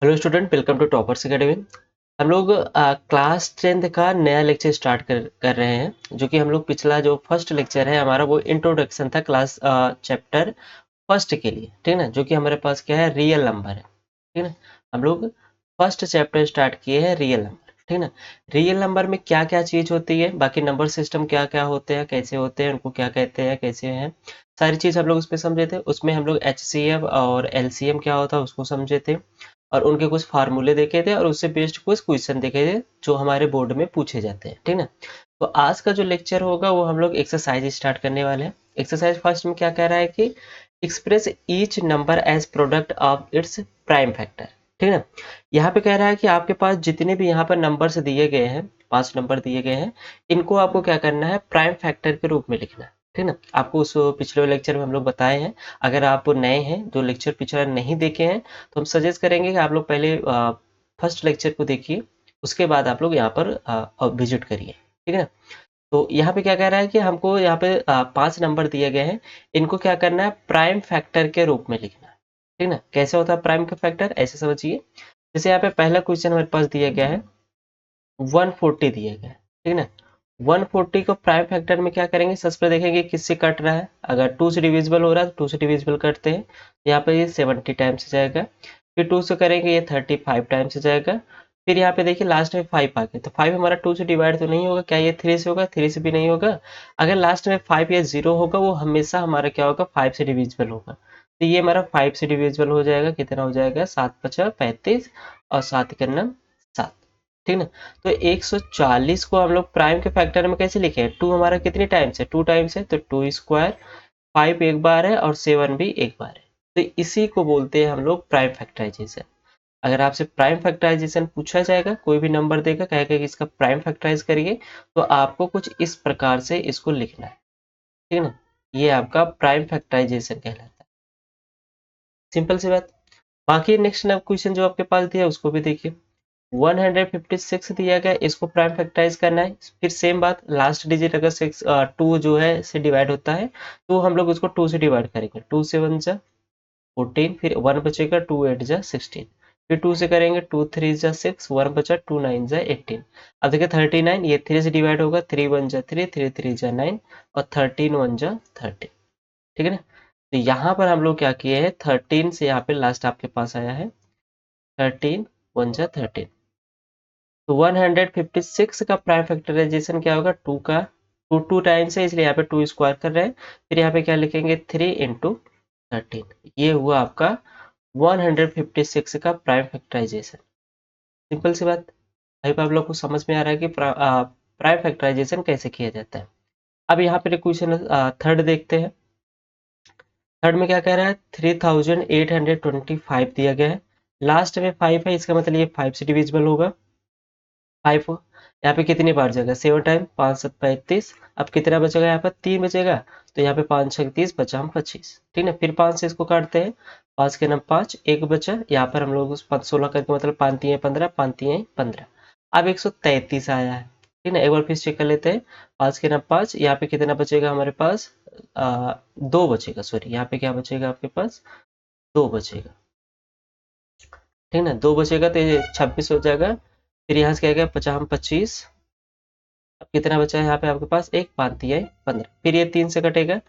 Hello student, welcome to Toppers Academy. हम लोग class 10th का नया लेक्चर स्टार्ट कर रहे हैं, जो कि हम लोग पिछला जो फर्स्ट लेक्चर है हमारा वो इंट्रोडक्शन था क्लास चैप्टर फर्स्ट के लिए, ठीक है ना। जो कि हमारे पास क्या है, रियल नंबर है, ठीक है ना। हम लोग फर्स्ट चैप्टर स्टार्ट किए हैं रियल नंबर, ठीक है ना। रियल नंबर में क्या क्या चीज होती है, बाकी नंबर सिस्टम क्या क्या होते हैं, कैसे होते हैं, उनको क्या कहते हैं, कैसे हैं, सारी चीज हम लोग उसमें समझे थे। उसमें हम लोग HCF और LCM क्या होता है उसको समझे थे, और उनके कुछ फार्मूले देखे थे, और उससे बेस्ड कुछ क्वेश्चन देखे थे जो हमारे बोर्ड में पूछे जाते हैं, ठीक ना। तो आज का जो लेक्चर होगा वो हम लोग एक्सरसाइज स्टार्ट करने वाले हैं। एक्सरसाइज फर्स्ट में क्या कह रहा है कि express each number as product of its prime factor, ठीक है ना। यहाँ पे कह रहा है कि आपके पास जितने भी यहाँ पर नंबर्स दिए गए हैं, 5 नंबर दिए गए हैं, इनको आपको क्या करना है, प्राइम फैक्टर के रूप में लिखना है, ठीक है ना। आपको उस पिछले लेक्चर में हम लोग बताए हैं। अगर आप नए हैं, जो लेक्चर पिछला नहीं देखे हैं, तो हम सजेस्ट करेंगे कि आप लोग पहले फर्स्ट लेक्चर को देखिए, उसके बाद आप लोग यहाँ पर विजिट करिए, ठीक है ना। तो यहाँ पे क्या कह रहा है कि हमको यहाँ पे 5 नंबर दिए गए हैं, इनको क्या करना है, प्राइम फैक्टर के रूप में लिखना है, ठीक ना। कैसे होता है प्राइम का फैक्टर, ऐसे समझिए। जैसे यहाँ पे पहला क्वेश्चन हमारे पास दिया गया है, 140 दिया गया है, ठीक है ना। 140 को प्राइम फैक्टर में क्या करेंगे, सबसे पहले देखेंगे किससे कट रहा है। अगर 2 से डिविजिबल हो रहा है तो 2 से डिविजिबल करते हैं, यहाँ पे ये 70 टाइम्स जाएगा। फिर 2 से करेंगे, ये 35 टाइम्स जाएगा। फिर यहाँ पे देखिए लास्ट में 5 आ गया, तो 5 हमारा 2 से डिवाइड तो नहीं होगा, क्या ये 3 से होगा, 3 से भी नहीं होगा। अगर लास्ट में 5 या 0 होगा, वो हमेशा हमारा क्या होगा, 5 से डिविजिबल होगा। तो ये हमारा 5 से डिविजिबल हो जाएगा, कितना हो जाएगा, 7 पचा 35 और 7 करना 7, ठीक ना। तो 140 को हम लोग प्राइम के फैक्टर में कैसे लिखे हैं, 2 हमारा कितने टाइम्स है, 2 टाइम्स है, तो 2 स्क्वायर, 5 एक बार है और 7 भी एक बार है। तो इसी को बोलते हैं हम लोग प्राइम फैक्टराइजेशन। अगर आपसे प्राइम फैक्टराइजेशन पूछा जाएगा, कोई भी नंबर देगा, कहेगा कि इसका प्राइम फैक्टराइज करिए, तो आपको कुछ इस प्रकार से इसको लिखना है, ठीक है ना। ये आपका प्राइम फैक्टराइजेशन कहलाता है। सिंपल सी बात। बाकी नेक्स्ट क्वेश्चन जो आपके पास दिया है उसको भी देखिए। 156 दिया गया, इसको प्राइम फैक्टराइज करना है। फिर सेम बात, लास्ट डिजिट अगर 2 जो है से डिवाइड होता है, तो हम लोग उसको 2 से डिवाइड करेंगे। 2 से 1 जा 14, फिर 1 बचेगा, 2 8 जा 16। फिर 2 से करेंगे, 2 3 जा 6, 1 बचा, 2 9 जा 18। अब देखिए 39, ये 3 से डिवाइड होगा, 3 1 जा 3, 3 3 जा 9 और 13 1 जा 30, ठीक है ना। तो यहाँ पर हम लोग क्या किए हैं, 13 से यहाँ पे लास्ट आपके पास आया है, 13 1 जा 13। तो 156 का प्राइम फैक्टराइजेशन क्या होगा, 2 का 2 2 टाइम्स है, इसलिए यहाँ पे 2 स्क्वायर कर रहे हैं। फिर यहाँ पे क्या लिखेंगे, 3 इंटू 13। ये हुआ आपका 156 का प्राइम फैक्टराइजेशन। सिंपल सी बात। अभी आप लोग को समझ में आ रहा है कि प्राइम फैक्टराइजेशन कैसे किया जाता है। अब यहाँ पे क्वेश्चन थर्ड देखते हैं। थर्ड में क्या कह रहा है, 3825 दिया गया है। लास्ट में 5 है, इसका मतलब ये 5 से डिविजिबल होगा। 5 यहाँ पे कितनी बार जाएगा, 7 टाइम, 5 7 35। अब कितना बचेगा, यहाँ पर 3 बचेगा, तो यहाँ पे 5 6 30, बचा हम 25, ठीक है। फिर 5 से इसको काटते हैं, 5 के नाम 5, एक बचा, यहाँ पर हम लोग उस 16 करके मतलब 5 3 15, 5 3 15। अब 133 आया है, ठीक है। एक बार फिर चेक कर लेते हैं, 5 के नाम 5, यहाँ पे कितना बचेगा हमारे पास, 2 बचेगा, सॉरी यहाँ पे क्या बचेगा आपके पास, 2 बचेगा, ठीक है ना। 2 बचेगा तो ये 26 हो जाएगा। फिर यहाँ से क्या गया, 50 25। अब कितना बचा है यहाँ पे आपके पास, एक 5 दिया है 15। फिर ये 3 से कटेगा,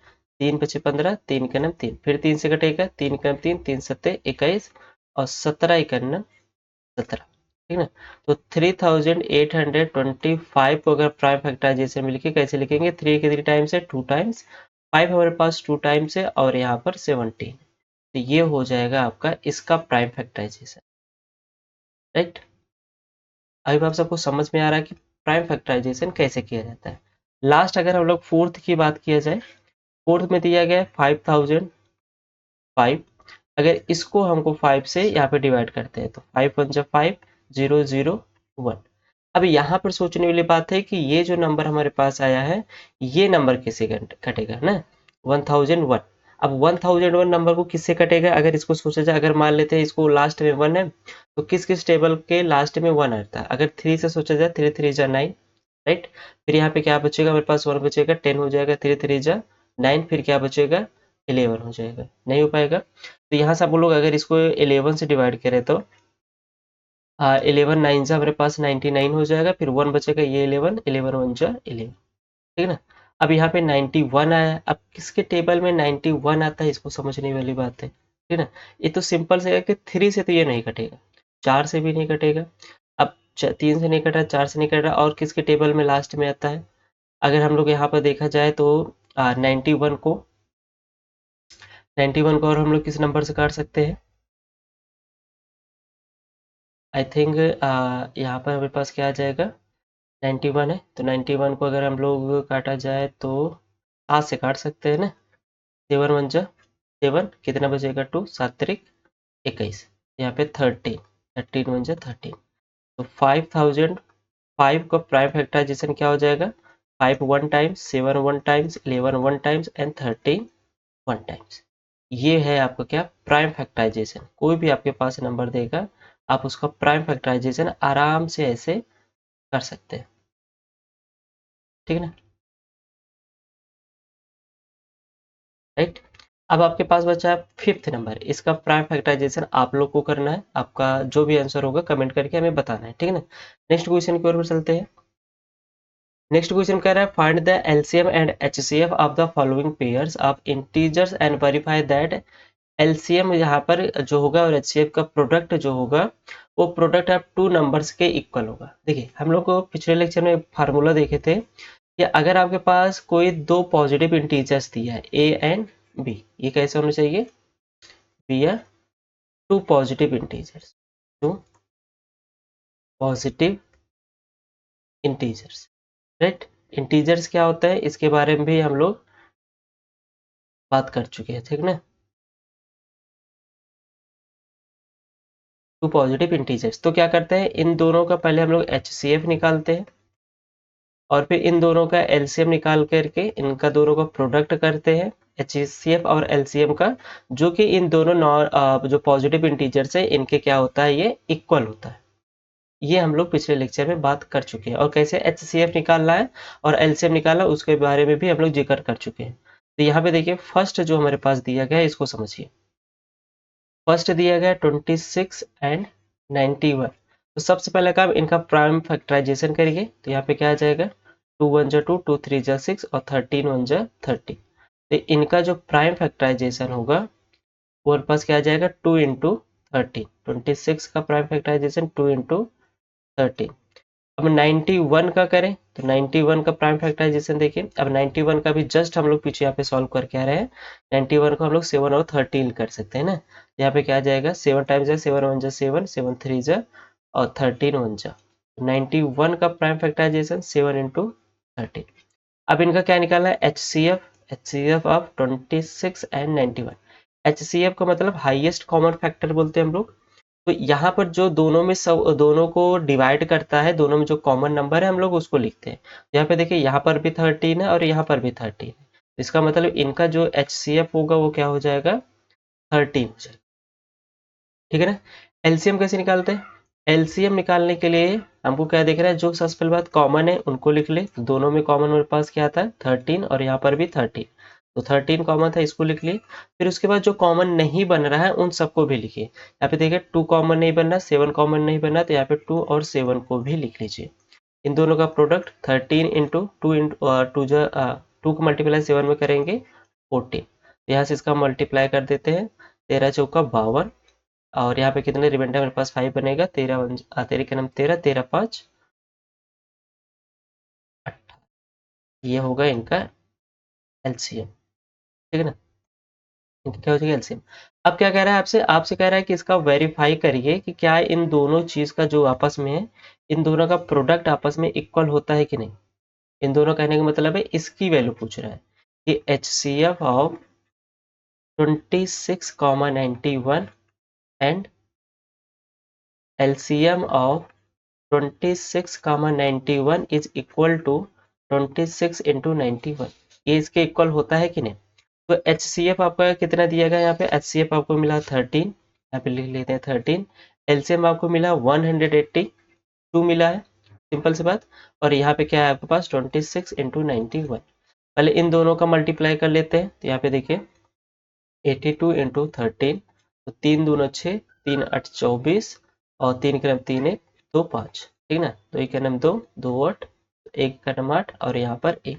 3 बचे 15, 3 का नाम 3, फिर 3 से कटेगा, 3 का नाम 3, 3 सत्ते 21 और 17 का नाम 17, ठीक है ना। तो 3825 को अगर प्राइम फैक्टराइजेशन में लिखे, कैसे लिखेंगे, 3 कितनी टाइम्स है, 2 टाइम्स, 5 हमारे पास 2 टाइम्स है, और यहाँ पर 17। तो ये हो जाएगा आपका इसका प्राइम फैक्टराइजेशन, राइट। अभी आप सबको समझ में आ रहा है कि प्राइम फैक्टराइजेशन कैसे किया जाता है। लास्ट अगर हम लोग फोर्थ की बात किया जाए, फोर्थ में दिया गया है 5005। अगर इसको हमको 5 से यहाँ पे डिवाइड करते हैं, तो 5 1 जा 5, 0 0 1। अब यहाँ पर सोचने वाली बात है कि ये जो नंबर हमारे पास आया है, ये नंबर किससे कटेगा ना, 1001। अब 1001 नंबर को किससे कटेगा, अगर इसको सोचा जाए, अगर मान लेते हैं इसको लास्ट में 1 है, तो किस किस टेबल के लास्ट में 1 आता है। अगर 3 से सोचा जाए, 3 3 जा 9, राइट। फिर यहाँ पे क्या बचेगा हमारे पास, 1 बचेगा, 10 हो जाएगा, 3 3 जा 9, फिर क्या बचेगा, 11 हो जाएगा, नहीं हो पाएगा। तो यहाँ से आप लोग अगर इसको 11 से डिवाइड करें, तो 11 9 से हमारे पास 99 हो जाएगा, फिर 1 बचेगा, ये 11 11 1 जा 11, ठीक है ना। अब यहाँ पे 91 आया, अब किसके टेबल में 91 आता है इसको समझने वाली बात है, ठीक है ना। ये तो सिंपल से है कि 3 से तो ये नहीं कटेगा, 4 से भी नहीं कटेगा। अब 3 से नहीं कटा, 4 से नहीं कटा, और किसके टेबल में लास्ट में आता है। अगर हम लोग यहाँ पर देखा जाए तो 91 को 91 को और हम लोग किस नंबर से काट सकते हैं। आई थिंक यहाँ पर हमारे पास क्या आ जाएगा, 91 है, तो 91 को अगर हम लोग काटा जाए तो 8 से काट सकते हैं ना। 7 1 जा 7, कितना बचेगा 2, 7 3 21, यहाँ पे 13, 13 1 जा 13, तो 5000, 5 का प्राइम फैक्टराइजेशन क्या हो जाएगा, 5 1 times, 7 1 times, 11 1 times and 13 1 times. ये है आपका क्या, प्राइम फैक्टराइजेशन। कोई भी आपके पास नंबर देगा, आप उसका प्राइम फैक्टराइजेशन आराम से ऐसे कर सकते हैं, ठीक है ना, राइट। अब आपके पास बचा है फिफ्थ नंबर, इसका प्राइम फैक्टराइजेशन आप लोग को करना है, आपका जो भी आंसर होगा कमेंट करके हमें बताना है, ठीक है ना। नेक्स्ट क्वेश्चन की ओर चलते हैं। नेक्स्ट क्वेश्चन कह रहा है find the LCM and HCF of the following pairs of integers and verify that LCM यहाँ पर जो होगा और एचसीएफ का प्रोडक्ट जो होगा वो प्रोडक्ट ऑफ टू नंबर्स के इक्वल होगा। देखिए हम लोग को पिछले लेक्चर में फार्मूला देखे थे कि अगर आपके पास कोई दो पॉजिटिव इंटीजर्स दिया है ए एंड बी, ये कैसे होने चाहिए, b are two positive integers, two positive integers, right. Integers क्या होता है इसके बारे में भी हम लोग बात कर चुके हैं, ठीक ना। टू पॉजिटिव इंटीजर्स, तो क्या करते हैं, इन दोनों का पहले हम लोग एचसीएफ निकालते हैं और फिर इन दोनों का एलसीएम निकाल करके इनका दोनों का प्रोडक्ट करते हैं, एचसीएफ और एलसीएम का, जो कि इन दोनों जो पॉजिटिव इंटीजर्स है इनके क्या होता है, ये इक्वल होता है। ये हम लोग पिछले लेक्चर में बात कर चुके हैं, और कैसे एचसीएफ निकालना है और एलसीएम निकालना उसके बारे में भी हम लोग जिक्र कर चुके हैं। तो यहाँ पे देखिए फर्स्ट जो हमारे पास दिया गया है इसको समझिए। फर्स्ट दिया गया 26 एंड 91, तो सबसे पहला काम इनका प्राइम फैक्टराइजेशन करिए, तो यहाँ पे क्या आ जाएगा, 2 1 जा 2, 2 3 जा 6 और 13 1 जा 30। तो इनका जो प्राइम फैक्टराइजेशन होगा वो हमारे पास क्या आ जाएगा, 2 इंटू 13, 26 का प्राइम फैक्टराइजेशन 2 इंटू 13। अब 91 का करें तो 91 का प्राइम फैक्टराइजेशन देखिए, अब 91 का भी जस्ट हम लोग पीछे यहाँ पे सॉल्व करके आ रहे हैं। 91 को हम लोग 7 और 13 कर सकते हैं ना, यहाँ पे क्या आ जाएगा, 7 टाइम्स है 7 1 जा 7, 7 3 जा और 13 1 जा, 91 का प्राइम फैक्टराइजेशन 7 इंटू 13। अब इनका क्या निकालना है, HCF, HCF of 26 and 91। HCF का मतलब हाईएस्ट कॉमन फैक्टर बोलते हैं हम लोग। तो यहाँ पर जो दोनों में सब दोनों को डिवाइड करता है, दोनों में जो कॉमन नंबर है हम लोग उसको लिखते हैं। यहाँ पे देखिए यहाँ पर भी 13 है और यहाँ पर भी 13 है, इसका मतलब इनका जो एचसीएफ होगा वो क्या हो जाएगा, 13 हो जाएगा, ठीक है ना। एलसीएम कैसे निकालते हैं, एलसीएम निकालने के लिए हमको क्या दिख रहा है, जो सबसे पहले बात कॉमन है उनको लिख ले, तो दोनों में कॉमन मेरे पास क्या था 13 और यहाँ पर भी 13, तो 13 कॉमन था इसको लिख लिए। फिर उसके बाद जो कॉमन नहीं बन रहा है उन सबको भी लिखिए, यहाँ पे देखिए 2 कॉमन नहीं बन रहा, 7 कॉमन नहीं बन रहा, तो यहाँ पे 2 और 7 को भी लिख लीजिए। इन दोनों का product 13 into two into two जो 2 को मल्टीप्लाई 7 में करेंगे 14, यहाँ से इसका मल्टीप्लाई कर देते हैं, 13 चौका 52, और यहाँ पे कितने रिमाइंडर मेरे पास 5 बनेगा, 13 तेरह के नाम 13, 13 5 18, ये होगा इनका एलसीएम, ठीक है ना। इनका क्या हो जाएगा एलसीएम। अब क्या कह रहा है आपसे, आपसे कह रहा है कि इसका वेरीफाई करिए कि क्या इन दोनों चीज का जो आपस में है, इन दोनों का प्रोडक्ट आपस में इक्वल होता है कि नहीं। इन दोनों कहने का मतलब है इसकी वैल्यू पूछ रहा है कि HCF of 26 91 and LCM of 26 91 is equal to 26 into 91, ये इसके इक्वल होता है कि नहीं। तो एच सी एफ आपका कितना दिया गया, यहाँ पे एच सी एफ आपको मिला 13, यहाँ पे लिख लेते हैं 13, एलसीएम आपको मिला 182 मिला है, सिंपल सी बात। और यहाँ पे क्या है आपके पास 26 इंटू 91, पहले इन दोनों का मल्टीप्लाई कर लेते हैं, तो यहाँ पे देखिए 82 इंटू 13, तो 3 दूना 6, 3 8 24, और 3 का नाम 3 1 2 5, ठीक ना। 2 1 का नाम 2 2 8, 1 का नाम 8 और यहाँ पर 1।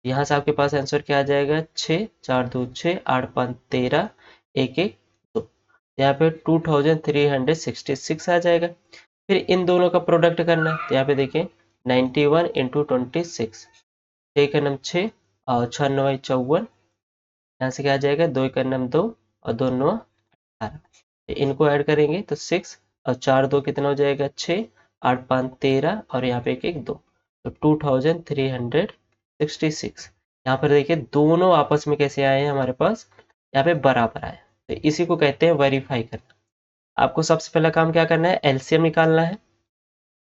यहाँ से आपके पास आंसर क्या आ जाएगा 6 4 2 6 8 5 13 1 1 2। यहाँ पे 2366 आ जाएगा। फिर इन दोनों का प्रोडक्ट करना है, तो यहाँ पे देखिए 91 इंटू 26, 6 का नाम 6 और 6 9 54, यहाँ से क्या आ जाएगा 2 का नाम 2 और 2 9 18। इनको ऐड करेंगे तो 6 और 4 2 कितना हो जाएगा 6, 8 5 13 और यहाँ पे 1 1 2, तो 2366। यहाँ पर देखिए दोनों आपस में कैसे आए हैं हमारे पास, यहाँ पे बराबर आए। तो इसी को कहते हैं वेरीफाई करना। आपको सबसे पहला काम क्या करना है, एलसीएम निकालना है,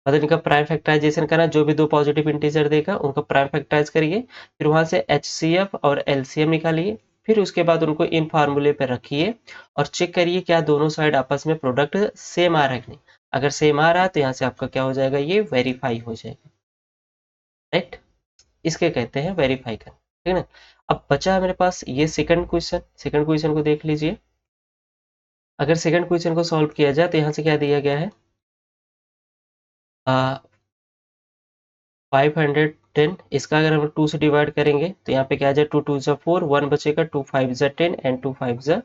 मतलब इनका प्राइम फैक्टराइजेशन करना। जो भी दो पॉजिटिव इंटीजर देगा उनका प्राइम फैक्टराइज करिए, फिर वहां से एचसीएफ और एलसीएम निकालिए, फिर उसके बाद उनको इन फार्मूले पर रखिए और चेक करिए क्या दोनों साइड आपस में प्रोडक्ट सेम आ रहा है कि नहीं। अगर सेम आ रहा है तो यहाँ से आपका क्या हो जाएगा, ये वेरीफाई हो जाएगा, राइट। इसके कहते हैं वेरीफाई करना, ठीक है ना। अब बचा मेरे पास ये सेकंड क्वेश्चन। सेकंड क्वेश्चन को देख लीजिए। अगर सेकंड क्वेश्चन को सॉल्व किया जाए तो यहाँ से क्या दिया गया है, 510, इसका अगर हम 2 से डिवाइड करेंगे तो यहाँ पे क्या आ जाए 2 2 जा 4, 1 बचेगा, 2 5 जा 10 एंड 2 5 जा 10,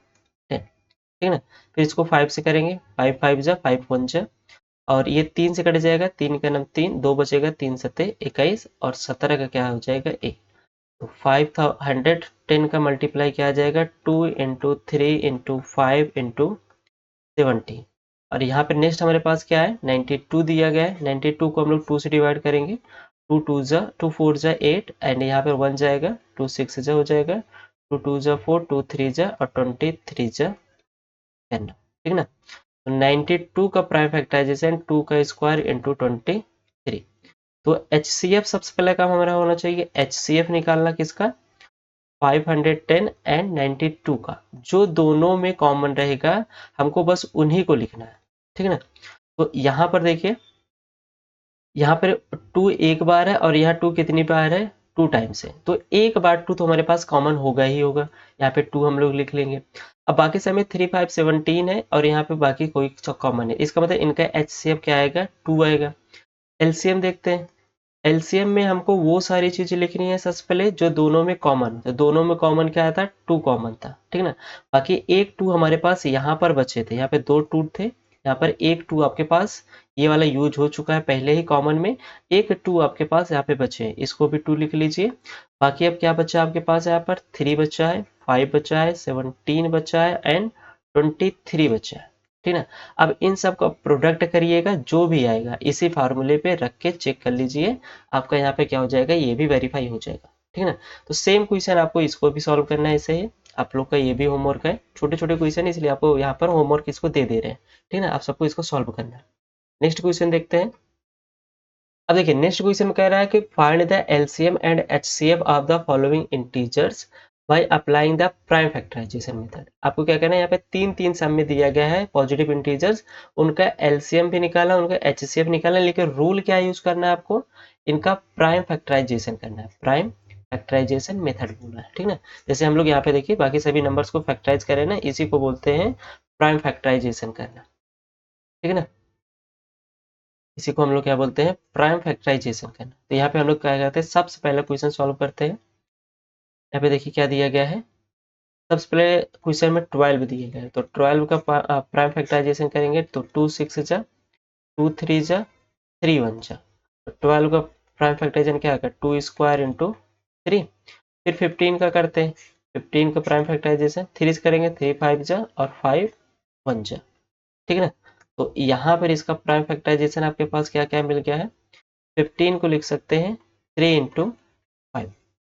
ठीक है ना। फिर इसको 5 से करेंगे, 5 5 जा 5 1 जा, और ये 3 से कट जाएगा, 3 का नाम 3, 2 बचेगा, 3 सत्ते 21 और 17 का क्या हो जाएगा 1। तो 510 का मल्टीप्लाई क्या आ जाएगा 2 इंटू 3 इंटू 5 इंटू 70। और यहाँ पे नेक्स्ट हमारे पास क्या है 92 दिया गया है। 92 को हम लोग 2 से डिवाइड करेंगे, 2 2 जा 2 4 जा 8 एंड यहाँ पे 1 जाएगा, 2 6 जा हो जाएगा, 2 2 जा 4, 2 3 जा और 23 जा 10, ठीक ना। तो 92 का प्राइम फैक्टराइजेशन 2 का स्क्वायर इंटू 23। तो HCF सबसे पहला काम हमारा होना चाहिए, HCF निकालना किसका, 510 एंड 92 का, जो दोनों में कॉमन रहेगा हमको बस उन्हीं को लिखना है, ठीक है ना। तो यहाँ पर देखिए, यहाँ पर 2 एक बार है और यहाँ 2 कितनी बार है, 2 टाइम्स है, तो एक बार 2 तो हमारे पास कॉमन होगा ही होगा, यहाँ पे 2 हम लोग लिख लेंगे। अब बाकी समय 3 5 17 है और यहाँ पे बाकी कोई कॉमन है, इसका मतलब इनका HCF क्या आएगा 2 आएगा। एलसीएम देखते हैं। एलसीएम में हमको वो सारी चीजें लिखनी है सबसे पहले जो दोनों में कॉमन, तो दोनों में कॉमन क्या था 2 कॉमन था, ठीक ना। बाकी एक 2 हमारे पास यहाँ पर बचे थे, यहाँ पे 2 2 थे, यहाँ पर एक 2 आपके पास ये वाला यूज हो चुका है पहले ही कॉमन में, एक 2 आपके पास यहाँ पे बचे हैं, इसको भी 2 लिख लीजिए। बाकी अब क्या बचा आपके पास, यहाँ पर 3 बचा है, 5 बचा है, 17 बचा है एंड 23 बचा है, ठीक ना। अब इन सब का प्रोडक्ट करिएगा, जो भी आएगा इसी फार्मूले पे रख के चेक कर लीजिए, आपका यहाँ पे क्या हो जाएगा, ये भी वेरीफाई हो जाएगा, ठीक है ना। तो सेम क्वेश्चन आपको इसको भी सॉल्व करना है, ऐसे ही आप लोग का ये भी होमवर्क है, छोटे छोटे क्वेश्चन है इसलिए आपको यहाँ पर होमवर्क इसको दे दे रहे हैं, ठीक है ना। आप सबको इसको सॉल्व करना है। नेक्स्ट क्वेश्चन देखते हैं। अब देखिए नेक्स्ट क्वेश्चन कह रहा है कि find the LCM and HCF of the following integers by applying the prime factorization method. आपको क्या करना है, यहाँ पे 3 सम में दिया गया है पॉजिटिव इंटीजर्स, उनका एलसीएम भी निकालना, उनका एचसीएफ निकालना, लेकिन रूल क्या यूज करना है आपको, इनका प्राइम फैक्टराइजेशन करना है, प्राइम फैक्टराइजेशन मेथड बोलना है, ठीक ना। जैसे हम लोग यहाँ पे देखिए बाकी सभी नंबर्स को फैक्टराइज करें ना, इसी को बोलते हैं प्राइम फैक्टराइजेशन करना, ठीक है ना। इसी को हम लोग क्या बोलते हैं, प्राइम फैक्टराइजेशन करना। तो यहाँ पे हम लोग क्या करते हैं, सबसे पहले क्वेश्चन सॉल्व करते हैं। यहाँ पे देखिए क्या दिया गया है, सबसे पहले क्वेश्चन में 12 दिया गया है, तो 12 का प्राइम फैक्टराइजेशन करेंगे तो 2 6 जा 2 3 जा 3 1 जा, तो 12 का प्राइम फैक्टराइजेशन क्या आएगा 2 स्क्वायर इंटू 3। फिर 15 का करते हैं, 15 का प्राइम फैक्टराइजेशन 3 से करेंगे, 3 5 जा और 5 1 जा, ठीक है ना। तो यहाँ पर इसका प्राइम फैक्टराइजेशन आपके पास क्या क्या मिल गया है, 15 को लिख सकते हैं 3 इंटू 5,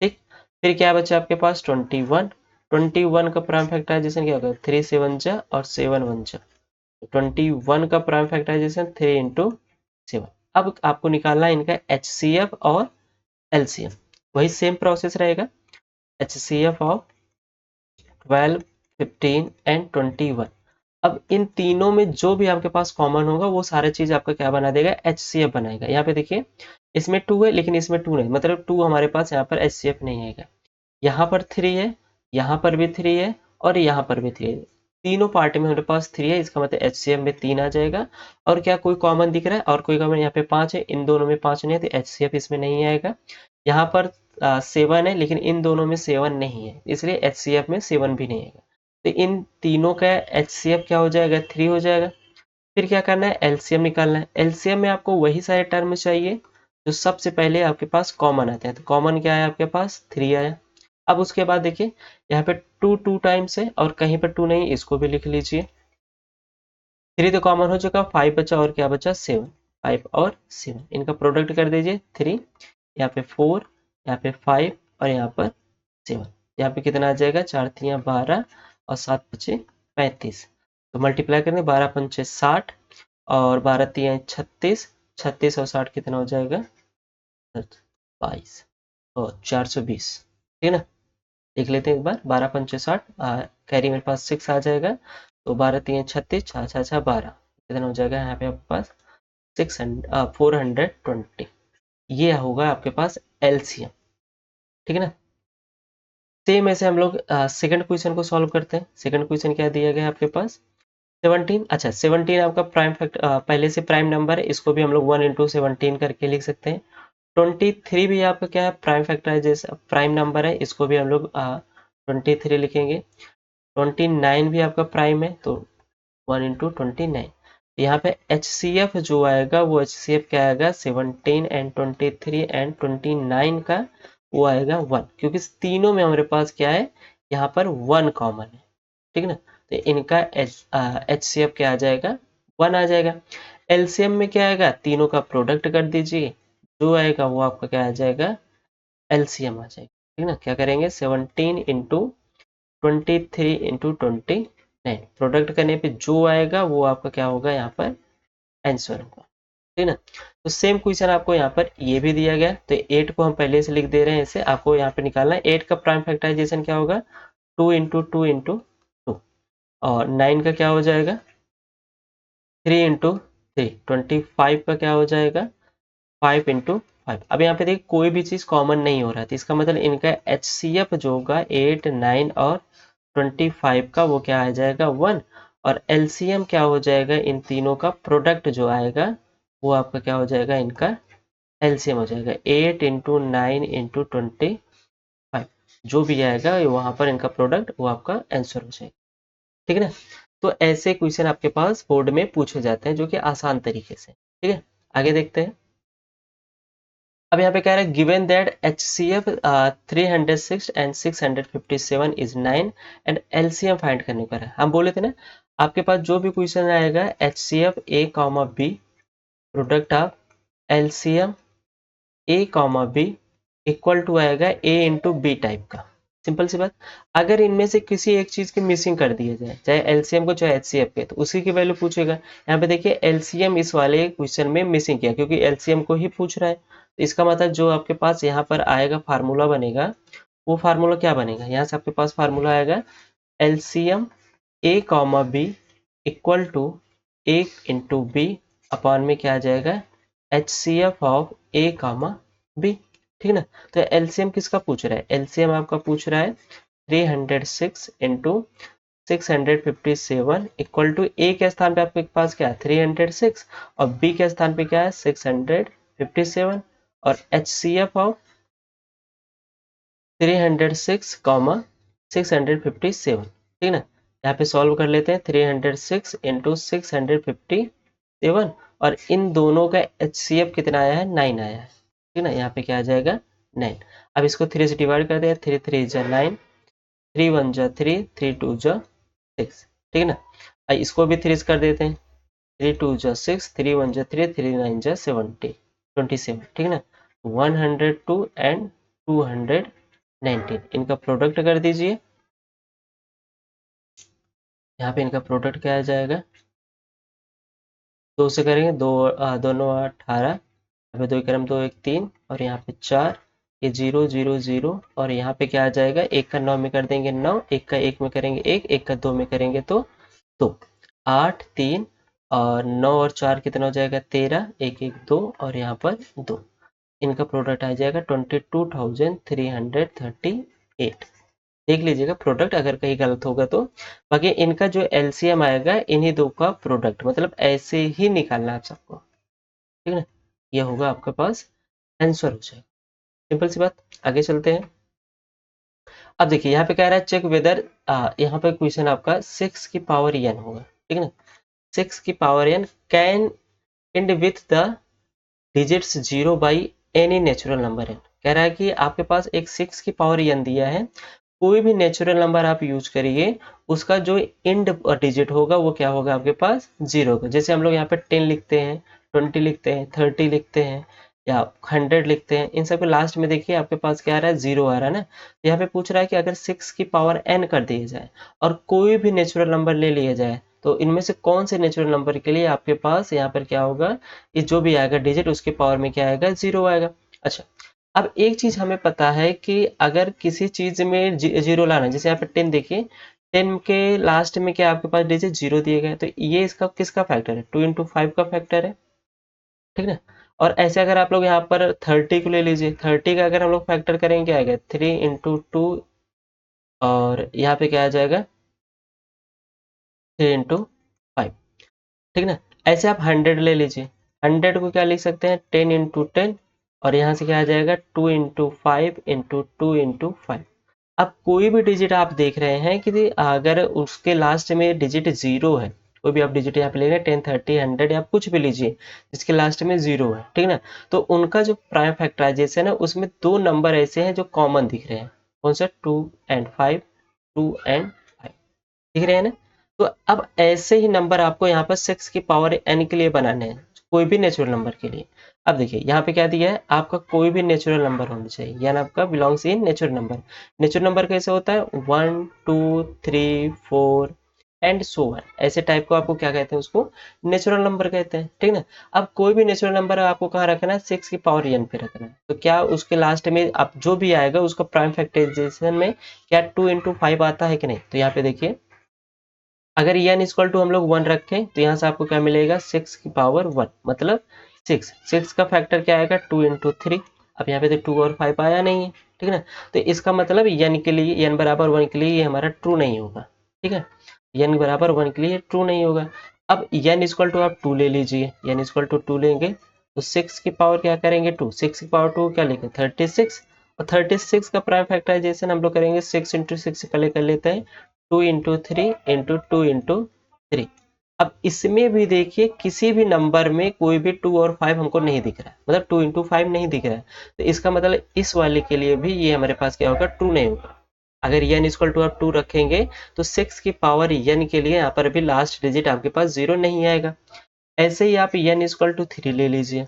ठीक। फिर क्या बचा आपके पास 21, 21 का प्राइम फैक्टराइजेशन क्या होगा 3 7 जा और 7 1 जा, 21 का प्राइम फैक्टराइजेशन 3 इंटू 7। अब आपको निकालना है इनका HCF और LCM, वही सेम प्रोसेस रहेगा, HCF ऑफ 12 15 एंड 21। अब इन तीनों में जो भी आपके पास कॉमन होगा वो सारा चीज आपका क्या बना देगा, HCF बनाएगा। यहाँ पे देखिए इसमें 2 है लेकिन इसमें 2 नहीं, मतलब 2 हमारे पास यहाँ पर HCF नहीं आएगा। यहाँ पर 3 है, यहाँ पर भी 3 है और यहाँ पर भी 3 है, तीनों पार्ट में हमारे पास 3 है, इसका मतलब HCF में 3 आ जाएगा। और क्या कोई कॉमन दिख रहा है? और कोई कॉमन यहाँ पे 5 है, इन दोनों में 5 नहीं है, तो HCF इसमें नहीं आएगा। यहाँ पर 7 है, लेकिन इन दोनों में 7 नहीं है, इसलिए HCF में 7 भी नहीं आएगा। तो इन तीनों का HCF क्या हो जाएगा? 3 हो जाएगा। फिर क्या करना है? LCM निकालना है। LCM में आपको वही सारे टर्म चाहिए जो सबसे पहले आपके पास कॉमन आते हैं। तो कॉमन क्या है आपके पास? 3 आया। अब उसके बाद देखिए यहाँ पे 2 टाइम्स है और कहीं पर 2 नहीं, इसको भी लिख लीजिए। 3 तो कॉमन हो चुका, 5 बचा और क्या बचा? 7। 5 और 7 इनका प्रोडक्ट कर दीजिए 3, यहाँ पे 4, यहाँ पे 5 और यहाँ पर 7। यहाँ पे कितना आ जाएगा? 4 3 12 और 7 5 35। तो मल्टीप्लाई करेंगे, 12 5 60 और 12 3 36। 36 और 60 कितना हो जाएगा? 22 और 420। ठीक है ना? देख लेते हैं एक बार। 12 5 60, कैरी मेरे पास 6 आ जाएगा, तो 12 3 36, 6 6 6 12, कितना हो जाएगा यहाँ पे आपके पास? 420। ये होगा आपके पास LCM। ठीक है ना? सेम ऐसे हम लोग सेकंड क्वेश्चन को सॉल्व करते हैं। सेकंड क्वेश्चन क्या दिया गया है आपके पास? 17। अच्छा, 17 आपका प्राइम फैक्टर पहले से प्राइम नंबर है, इसको भी हम लोग 1 × 17 करके लिख सकते हैं। 23 भी आपका क्या है? प्राइम फैक्टराइजेशन प्राइम नंबर है, इसको भी हम लोग 23 लिखेंगे। 29 भी आपका प्राइम है, तो 1 × 29। यहाँ पे HCF जो आएगा वो HCF क्या आएगा? 17 एंड 23 एंड 29 का वो आएगा 1, क्योंकि तीनों में हमारे पास क्या है? यहाँ पर 1 कॉमन है। ठीक है ना? तो इनका HCF क्या आ जाएगा? 1 आ जाएगा। LCM में क्या आएगा? तीनों का प्रोडक्ट कर दीजिए, जो आएगा वो आपका क्या आ जाएगा? LCM आ जाएगा। ठीक है ना? क्या करेंगे? 17 × 23 × 29, प्रोडक्ट करने पे जो आएगा वो आपका क्या होगा? यहाँ पर आंसर होगा। ठीक है ना? तो सेम क्वेश्चन आपको यहाँ पर ये भी दिया गया, तो 8 को हम पहले से लिख दे रहे हैं, इसे आपको यहाँ पे निकालना है। 8 का प्राइम फैक्टराइजेशन क्या होगा? 2 × 2 × 2, और 9 का क्या हो जाएगा? 3 × 3। 25 का क्या हो जाएगा? 5 × 5। अब यहाँ पे देखिए कोई भी चीज़ कॉमन नहीं हो रहा है, तो इसका मतलब इनका HCF जो होगा 8 9 और 25 का वो क्या आ जाएगा? 1। और LCM क्या हो जाएगा? इन तीनों का प्रोडक्ट जो आएगा वो आपका क्या हो जाएगा? इनका LCM हो जाएगा 8 × 9 × 25। जो भी आएगा वहां पर इनका प्रोडक्ट वो आपका आंसर हो जाएगा। ठीक है ना? तो ऐसे क्वेश्चन आपके पास बोर्ड में पूछे जाते हैं, जो कि आसान तरीके से। ठीक है, आगे देखते हैं। अब यहाँ पे कह रहा है given that HCF 306 and 657 is 9 and LCM find करने को है। हम बोले थे ना, आपके पास जो भी क्वेश्चन आएगा HCF A, B, product of LCM A, B equal to आएगा A × B टाइप का। सिंपल सी बात। अगर इनमें से किसी एक चीज की मिसिंग कर दिया जाए, चाहे LCM को चाहे HCF के, तो उसी की वैल्यू पूछेगा। यहाँ पे देखिए LCM इस वाले क्वेश्चन में मिसिंग किया, क्योंकि LCM को ही पूछ रहा है। तो इसका मतलब जो आपके पास यहाँ पर आएगा फार्मूला बनेगा, वो फार्मूला क्या बनेगा? यहाँ से आपके पास फार्मूला आएगा LCM A, B equal to A × B upon में क्या आ जाएगा? HCF of A, B। ठीक है ना? तो LCM किसका पूछ रहा है? LCM आपका पूछ रहा है 306 × 657 इक्वल टू A के स्थान पे आपके पास क्या है? 306 और B के स्थान पे क्या है? 657 और HCF ऑफ 306, 657। ठीक है ना? यहाँ पे सॉल्व कर लेते हैं। 306 × 657 और इन दोनों का HCF कितना आया है? 9 आया है। ठीक है ना? यहाँ पे क्या आ जाएगा? 9। अब इसको 3 से डिवाइड कर दें। 3 3 जा 9, 3 1 जा 3, 3 2 जा 6। ठीक है ना? अब इसको भी 3 कर देते हैं। 3 2 जा 6, 3 1 जा 3, 3 9 जा 27। ठीक है ना? 102 एंड 219 इनका प्रोडक्ट कर दीजिए। यहाँ पे इनका प्रोडक्ट क्या आ जाएगा? 2 से करेंगे, दोनों 18, यहाँ पे 2 क्रम 2 1 3 और यहाँ पे 4, ये 0 0 0 और यहाँ पे क्या आ जाएगा? 1 का 9 में कर देंगे 9, 1 का 1 में करेंगे 1, 1 का 2 में करेंगे तो 2, 8 3 और 9 और 4 कितना हो जाएगा? 13, 1 1 2 और यहाँ पर 2। इनका प्रोडक्ट आ जाएगा 22,338। देख लीजिएगा प्रोडक्ट, अगर कहीं गलत होगा तो। बाकी इनका जो एलसीएम आएगा इन्हीं दो का प्रोडक्ट, मतलब ऐसे ही निकालना है आप सबको, ठीक है ना। यह होगा आपके पास आंसर हो जाएगा, सिंपल सी बात। आगे चलते हैं। अब देखिए यहाँ पे कह रहा है चेक वेदर, यहाँ पे क्वेश्चन आपका 6 की पावर n होगा, ठीक है ना। 6 की power n can and with the digits 0 by any natural number n। कह रहा है कि आपके पास एक 6 की पावर n दिया है, कोई भी नेचुरल नंबर आप यूज करिए, उसका जो इंड डिजिट होगा वो क्या होगा आपके पास, 0 होगा। जैसे हम लोग यहाँ पे 10 लिखते हैं, 20 लिखते हैं, 30 लिखते हैं, या 100 लिखते हैं, इन सब के लास्ट में देखिए आपके पास क्या आ रहा है, 0 आ रहा है ना। तो यहाँ पे पूछ रहा है कि अगर 6 की पावर n कर दिया जाए और कोई भी नेचुरल नंबर ले लिया जाए, तो इनमें से कौन से नेचुरल नंबर के लिए आपके पास यहाँ पर क्या होगा, ये जो भी आएगा डिजिट उसके पावर में क्या आएगा, 0 आएगा। अच्छा, अब एक चीज हमें पता है कि अगर किसी चीज में जीरो लाना है, जैसे यहाँ पे 10 देखिए, 10 के लास्ट में क्या आपके पास डिजिट 0 दिए गए, तो ये इसका किसका फैक्टर है, 2 इंटू 5 का फैक्टर है, ठीक है। और ऐसे अगर आप लोग यहाँ पर 30 को ले लीजिए, 30 का अगर हम लोग फैक्टर करेंगे क्या आएगा, 3 इंटू 2, और यहाँ पे क्या आ जाएगा, 3 इंटू 5, ठीक ना। ऐसे आप 100 ले लीजिए, 100 को क्या लिख सकते हैं, 10 इंटू 10, और यहाँ से क्या आ जाएगा, 2 इंटू 5 इंटू 2 इंटू 5। अब कोई भी डिजिट आप देख रहे हैं कि अगर उसके लास्ट में डिजिट 0 है, कोई भी आप डिजिट यहाँ पे ले रहे हैं, 10, 30, 100 या कुछ भी लीजिए जिसके लास्ट में 0 है, ठीक है ना, तो उनका जो प्राइम फैक्टराइजेशन है उसमें दो नंबर ऐसे हैं जो कॉमन दिख रहे हैं, कौन सा, 2 एंड 5, 2 एंड 5 दिख रहे हैं ना। तो अब ऐसे ही नंबर आपको यहाँ पर 6 की पावर n के लिए बनाने हैं, कोई भी नेचुरल नंबर के लिए। अब देखिए यहाँ पे क्या दिया है, आपका कोई भी नेचुरल नंबर होना चाहिए, यानी आपका belongs in natural number. Natural number कैसे होता है, 1 2 3 4 एंड सो वन, ऐसे टाइप को आपको क्या कहते हैं, उसको नेचुरल नंबर कहते हैं, ठीक ना। अब कोई भी नेचुरल नंबर आपको कहाँ रखना है, 6 की पावर n पे रखना है, तो क्या उसके लास्ट में आप जो भी आएगा उसका प्राइम फैक्टराइजेशन में क्या 2 इंटू 5 आता है कि नहीं। तो यहाँ पे देखिए, अगर n इक्वल टू हम लोग 1 रखें तो यहाँ से आपको क्या मिलेगा, 6 की पावर 1, मतलब 6 का फैक्टर क्या आएगा, 2 इंटू 3। अब यहाँ पे तो 2 और 5 आया नहीं है, ठीक है ना। तो इसका मतलब n के लिए, n बराबर 1 के लिए ये हमारा ट्रू नहीं होगा, ठीक है। n बराबर 1 के लिए ट्रू नहीं होगा। अब n इक्वल टू आप 2 ले लीजिए, n इक्वल टू 2 लेंगे तो 6 की पावर क्या करेंगे, 2, 6 की पावर 2 क्या लिखें, 36, और 36 का प्राइम फैक्टराइजेशन हम लोग करेंगे 6 इंटू 6 पहले कर लेते हैं, 2 इंटू 3 इंटू 2 इंटू 3। अब इसमें भी देखिए किसी भी नंबर में कोई भी 2 और 5 हमको नहीं दिख रहा है, मतलब 2 इंटू 5 नहीं दिख रहा है, तो इसका मतलब इस वाले के लिए भी ये हमारे पास क्या होगा, ट्रू नहीं होगा। अगर n इक्वल टू आप 2 रखेंगे तो 6 की पावर n के लिए यहाँ पर भी लास्ट डिजिट आपके पास 0 नहीं आएगा। ऐसे ही आप n इक्वल टू 3 ले लीजिए,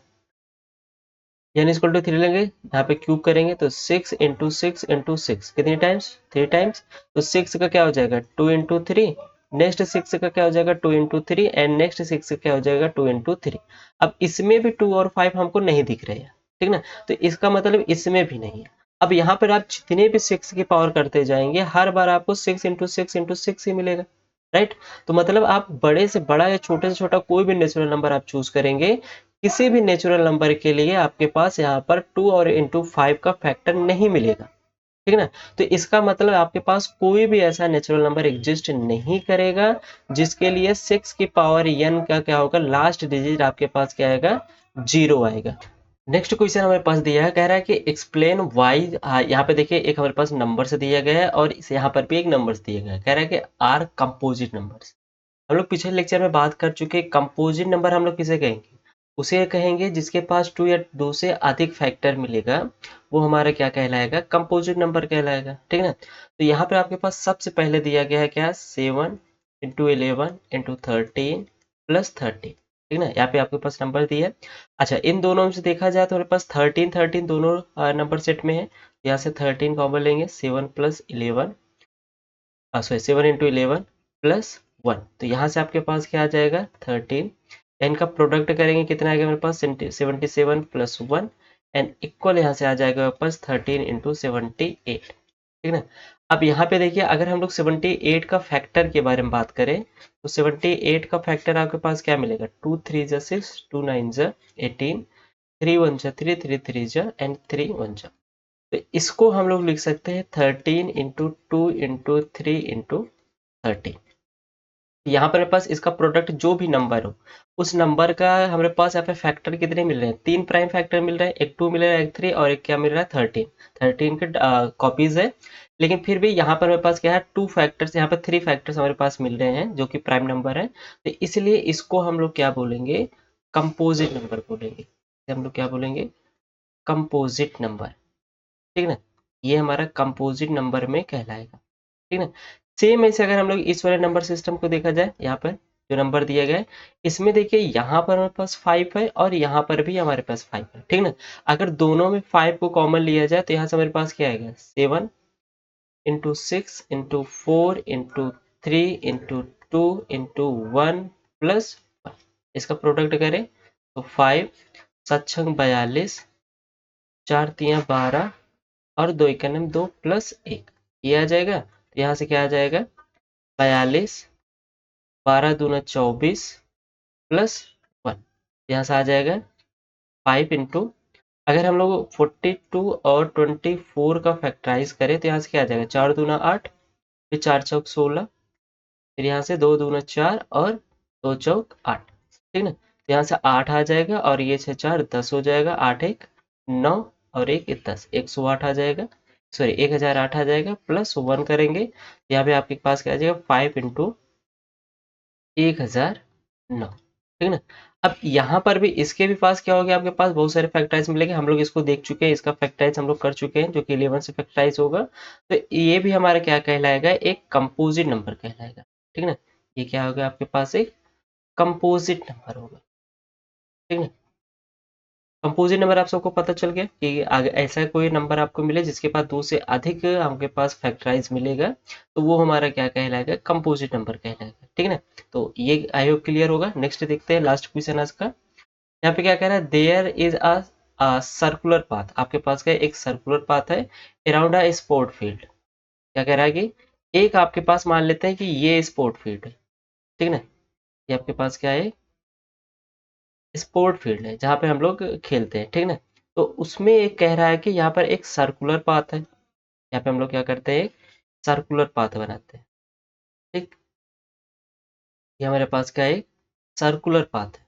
n इक्वल टू 3 लेंगे, यहाँ पे क्यूब करेंगे तो 6 इंटू 6 इंटू 6 कितनी टाइम्स, 3 टाइम्स, तो 6 का क्या हो जाएगा, 2 इंटू 3, नेक्स्ट 6 का क्या हो जाएगा, 2 इंटू 3, एंड नेक्स्ट 6 का क्या हो जाएगा, 2 इंटू 3। अब इसमें भी 2 और 5 हमको नहीं दिख रहे हैं, ठीक ना, तो इसका मतलब इसमें भी नहीं है। अब यहाँ पर आप जितने भी 6 की पावर करते जाएंगे हर बार आपको 6 इंटू 6 इंटू 6 ही मिलेगा, राइट। तो मतलब आप बड़े से बड़ा या छोटे से छोटा कोई भी नेचुरल नंबर आप चूज करेंगे, किसी भी नेचुरल नंबर के लिए आपके पास यहाँ पर 2 और इंटू 5 का फैक्टर नहीं मिलेगा, ठीक है ना। तो इसका मतलब आपके पास कोई भी ऐसा नेचुरल नंबर एग्जिस्ट नहीं करेगा जिसके लिए 6 की पावर n का क्या होगा, लास्ट डिजिट आपके पास क्या आएगा, 0 आएगा। नेक्स्ट क्वेश्चन हमारे पास दिया है, कह रहा है कि एक्सप्लेन वाई, यहाँ पे देखिए एक हमारे पास नंबर से दिया गया है और इस यहाँ पर भी एक नंबर से दिया गया है, कह रहा है कि आर कंपोजिट नंबर्स। हम लोग पिछले लेक्चर में बात कर चुके हैं, कंपोजिट नंबर हम लोग किसे कहेंगे, उसे कहेंगे जिसके पास 2 या 2 से अधिक फैक्टर मिलेगा, वो हमारा क्या कहलाएगा, कंपोजिट नंबर कहलाएगा, ठीक है ना। तो यहाँ पे आपके पास सबसे पहले दिया गया है क्या, 7 इंटू 11 इंटू 13 प्लस 30, ठीक है ना, यहाँ पे आपके पास नंबर दिया है। अच्छा, इन दोनों में से देखा जाए तो हमारे पास 13 13 दोनों नंबर सेट में है, यहाँ से 13 कॉमन लेंगे, 7 प्लस 11, सॉरी 7 इंटू 11 प्लस 1, तो यहाँ से आपके पास क्या आ जाएगा, 13, इनका प्रोडक्ट करेंगे कितना आएगा मेरे पास, 77 प्लस 1, एंड इक्वल यहाँ से आ जाएगा मेरे पास 13 इंटू 78, ठीक है ना। अब यहाँ पे देखिए अगर हम लोग 78 का फैक्टर के बारे में बात करें तो 78 का फैक्टर आपके पास क्या मिलेगा, 2 3 जा 6, 2 9 जा 18, 3 1 जा 3, 3 3 जा एंड 3 1 जा, तो इसको हम लोग लिख सकते हैं 13 इंटू 2 इंटू 3 इंटू 13। यहाँ पर मेरे पास इसका प्रोडक्ट जो भी नंबर हो, उस नंबर का हमारे पास यहाँ पे फैक्टर कितने मिल रहे हैं, 3 प्राइम फैक्टर मिल रहे हैं, एक 2 मिल रहा है, एक 3 और एक क्या मिल रहा है 13। 13 के कॉपीज है, लेकिन फिर भी यहाँ पर मेरे पास क्या है 2 फैक्टर्स, यहाँ पर 3 फैक्टर्स हमारे पास मिल रहे हैं जो कि प्राइम नंबर है। तो इसलिए इसको हम लोग क्या बोलेंगे, कंपोजिट नंबर बोलेंगे। इसे हम लोग क्या बोलेंगे, कंपोजिट नंबर। ठीक ना, ये हमारा कंपोजिट नंबर में कहलाएगा। ठीक ना, सेम ऐसे अगर हम लोग इस वाले नंबर सिस्टम को देखा जाए, यहाँ पर जो नंबर दिया गया है, इसमें देखिए यहाँ पर हमारे पास 5 है और यहाँ पर भी हमारे पास 5 है। ठीक ना, अगर दोनों में 5 को कॉमन लिया जाए तो यहाँ से हमारे पास क्या आएगा, 7 into 6 into 4 into 3 into 2 into 1 plus 1। इसका प्रोडक्ट करें तो 5 7 छंग 42, 4 तियां 12 और 2 इक्यानवे 2 प्लस 1, ये आ जाएगा। तो यहाँ से क्या आ जाएगा, 42, 12 दूना 24 प्लस 1, यहाँ से आ जाएगा 5 इंटू, अगर हम लोग 42 और 24 का फैक्टराइज करें तो यहाँ से क्या आ जाएगा, 4 दूना 8, फिर 4 चौक 16, फिर यहाँ से 2 दूना 4 और 2 चौक 8। ठीक ना, तो यहाँ से 8 आ जाएगा और ये 6 4 10 हो जाएगा, 8 1 9 और 1 10, 108 आ जाएगा, सॉरी 1008 आ जाएगा, प्लस 1 करेंगे, यहाँ पे आपके पास क्या आ जाएगा 5 इंटू 1009। ठीक ना, अब यहाँ पर भी इसके भी पास क्या हो गया, आपके पास बहुत सारे फैक्टराइज मिलेंगे, हम लोग इसको देख चुके हैं, इसका फैक्टराइज हम लोग कर चुके हैं जो कि 11 से फैक्टराइज होगा। तो ये भी हमारा क्या कहलाएगा, एक कंपोजिट नंबर कहलाएगा। ठीक ना, ये क्या होगा आपके पास, एक कंपोजिट नंबर होगा। ठीक ना, कंपोजिट नंबर आप सबको पता चल गया कि ऐसा कोई नंबर आपको मिले जिसके पास 2 से अधिक आपके पास फैक्टराइज मिलेगा, तो वो हमारा क्या कहलाएगा, कंपोजिट नंबर कहलाएगा। ठीक है ना, तो ये आई होप क्लियर होगा। नेक्स्ट देखते हैं लास्ट क्वेश्चन आज का। यहाँ पे क्या कह रहा है, there is a circular path, आपके पास क्या है, एक सर्कुलर पाथ है अराउंड अ स्पोर्ट फील्ड। क्या कह रहा है कि एक आपके पास मान लेते हैं कि ये स्पोर्ट फील्ड है। ठीक है ना, ये आपके पास क्या है, स्पोर्ट फील्ड है जहाँ पे हम लोग खेलते हैं। ठीक है ना, तो उसमें एक कह रहा है कि यहाँ पर एक सर्कुलर पाथ है, यहाँ पे हम लोग क्या करते हैं, सर्कुलर पाथ बनाते हैं। ठीक, ये हमारे पास क्या है, सर्कुलर पाथ है।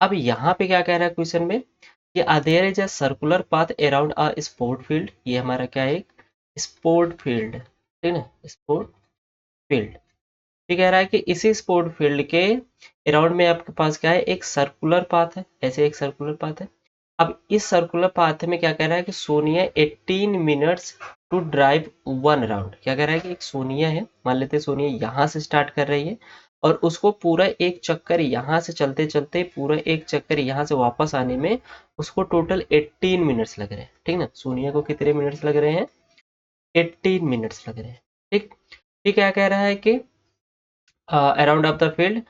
अब यहाँ पे क्या कह रहा है क्वेश्चन में कि there is a circular path around a sport field, ये हमारा क्या है, स्पोर्ट फील्ड। ठीक है, स्पोर्ट फील्ड। ये कह रहा है कि इसी स्पोर्ट फील्ड के अराउंड में आपके पास क्या है, एक सर्कुलर पाथ है, ऐसे एक सर्कुलर पाथ है। अब इस सर्कुलर पाथ में क्या कह रहा है कि Sonia 18 minutes to drive 1 round. क्या कह रहा है कि एक सोनिया है, मान लेते हैं सोनिया यहाँ से स्टार्ट कर रही है और उसको पूरा एक चक्कर यहाँ से चलते चलते पूरा एक चक्कर यहाँ से वापस आने में उसको टोटल 18 मिनट्स लग रहे हैं। ठीक ना, सोनिया को कितने मिनट्स लग रहे हैं, 18 मिनट्स लग रहे हैं। ठीक, ठीक क्या कह रहा है कि around of the field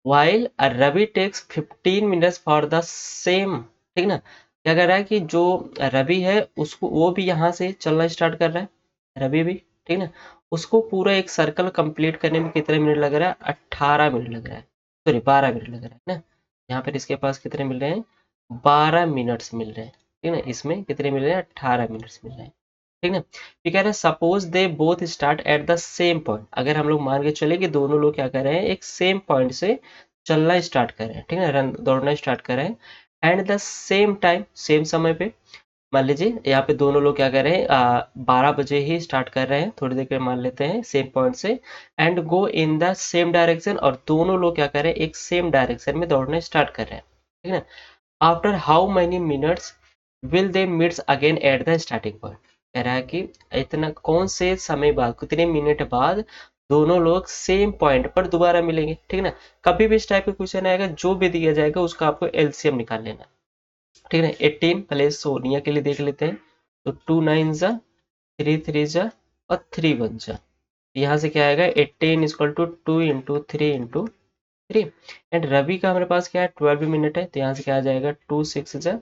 while Ravi takes 15 minutes for the same. ठीक ना, क्या कर रहा है कि जो रवि है उसको, वो भी यहाँ से चलना स्टार्ट कर रहा है, रवि भी। ठीक ना, उसको पूरा एक सर्कल कंप्लीट करने में कितने मिनट लग रहा है, 18 मिनट लग रहा है, सॉरी 12 मिनट लग रहा है ना। यहाँ पर इसके पास कितने मिल रहे हैं, 12 मिनट्स मिल रहे हैं। ठीक ना, इसमें कितने मिल रहे हैं, 18 मिनट्स मिल रहे हैं। ठीक ना, ये कह रहे हैं suppose they both start at the same point, अगर हम लोग मान के चले कि दोनों लोग क्या कर रहे हैं, एक सेम पॉइंट से चलना स्टार्ट कर रहे हैं। ठीक है, रन दौड़ना स्टार्ट कर रहे हैं and the same time, same समय पे। मान लीजिए यहाँ पे दोनों लोग क्या कर रहे हैं, 12 बजे ही स्टार्ट कर रहे हैं, थोड़ी देर के मान लेते हैं सेम पॉइंट से, and go in the same direction, और दोनों लोग क्या कर रहे हैं, एक सेम डायरेक्शन में दौड़ना स्टार्ट कर रहे हैं। ठीक है ना, after how many minutes will they meets again at the starting point. कह रहा है कि इतना कौन से समय बाद, कितने मिनट बाद दोनों लोग सेम पॉइंट पर दोबारा मिलेंगे। ठीक है ना, कभी भी इस टाइप का क्वेश्चन आएगा, जो भी दिया जाएगा उसका आपको एलसीएम निकाल लेना। ठीक है ना, 18 पहले सोनिया के लिए देख लेते हैं, तो 2 9 जा, 3 3 जा और 3 1 जा, यहाँ से क्या आएगा, 18 equal to 2 into 3 into 3। And Ravi का हमारे पास क्या है, 12 मिनट है, तो यहाँ से क्या आ जाएगा, 2 6 जा,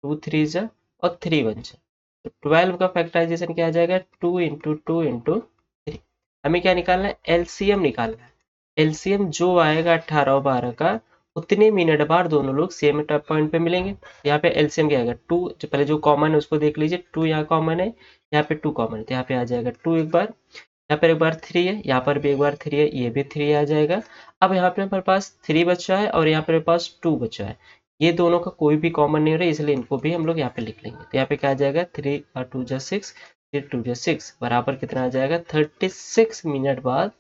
2 3 जा और 3 1 जा। तो 12 का फैक्टराइजेशन क्या आ जाएगा, 2 इंटू 2 इंटू 3। हमें क्या निकालना है, एलसीएम निकालना है। एलसीएम जो आएगा 18 और 12 का, उतने मिनट बाद दोनों लोग सेम पॉइंट पे मिलेंगे। यहाँ पे एलसीएम क्या आएगा, 2 जो पहले जो कॉमन है उसको देख लीजिए, 2 यहाँ कॉमन है, यहाँ पे 2 कॉमन है, तो यहाँ पे आ जाएगा 2 एक बार, यहाँ पर एक बार 3 है, यहाँ पर भी एक बार 3 है, ये भी 3 आ जाएगा। अब यहाँ पे हमारे पास 3 बचा है और यहाँ पर मेरे पास 2 बचा है, ये दोनों का कोई भी कॉमन नहीं हो रहा है, इसलिए इनको भी हम लोग यहाँ पे लिख लेंगे। तो यहाँ पे क्या आ जाएगा, 3 और 2 जा 6, 3 2 जा 6 बराबर कितना आ जाएगा, 36 मिनट बाद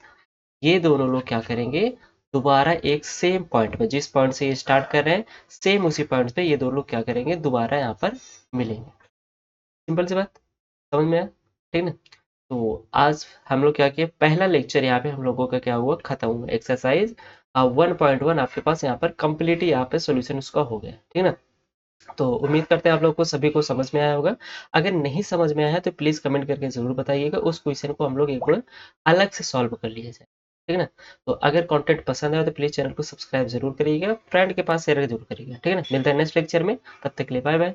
ये दोनों लोग क्या करेंगे, दोबारा एक सेम पॉइंट पे, जिस पॉइंट से ये स्टार्ट कर रहे हैं सेम उसी पॉइंट पे ये दोनों लोग क्या करेंगे, दोबारा यहाँ पर मिलेंगे। सिंपल सी बात, समझ में आया, ठीक ना। तो आज हम लोग क्या किए, पहला लेक्चर यहाँ पे हम लोगों का क्या हुआ, खत्म हुआ। एक्सरसाइज 1.1 आपके पास यहाँ पर कंप्लीट यहाँ पे सोल्यूशन उसका हो गया, ठीक ना। तो उम्मीद करते हैं आप लोग को सभी को समझ में आया होगा। अगर नहीं समझ में आया है तो प्लीज़ कमेंट करके ज़रूर बताइएगा, उस क्वेश्चन को हम लोग एक बार अलग से सॉल्व कर लिया जाए, ठीक है ना। तो अगर कंटेंट पसंद आए तो प्लीज़ चैनल को सब्सक्राइब जरूर करिएगा, फ्रेंड के पास शेयर जरूर करिएगा, ठीक है ना। मिलता है नेक्स्ट लेक्चर में, तब तक के लिए बाय बाय।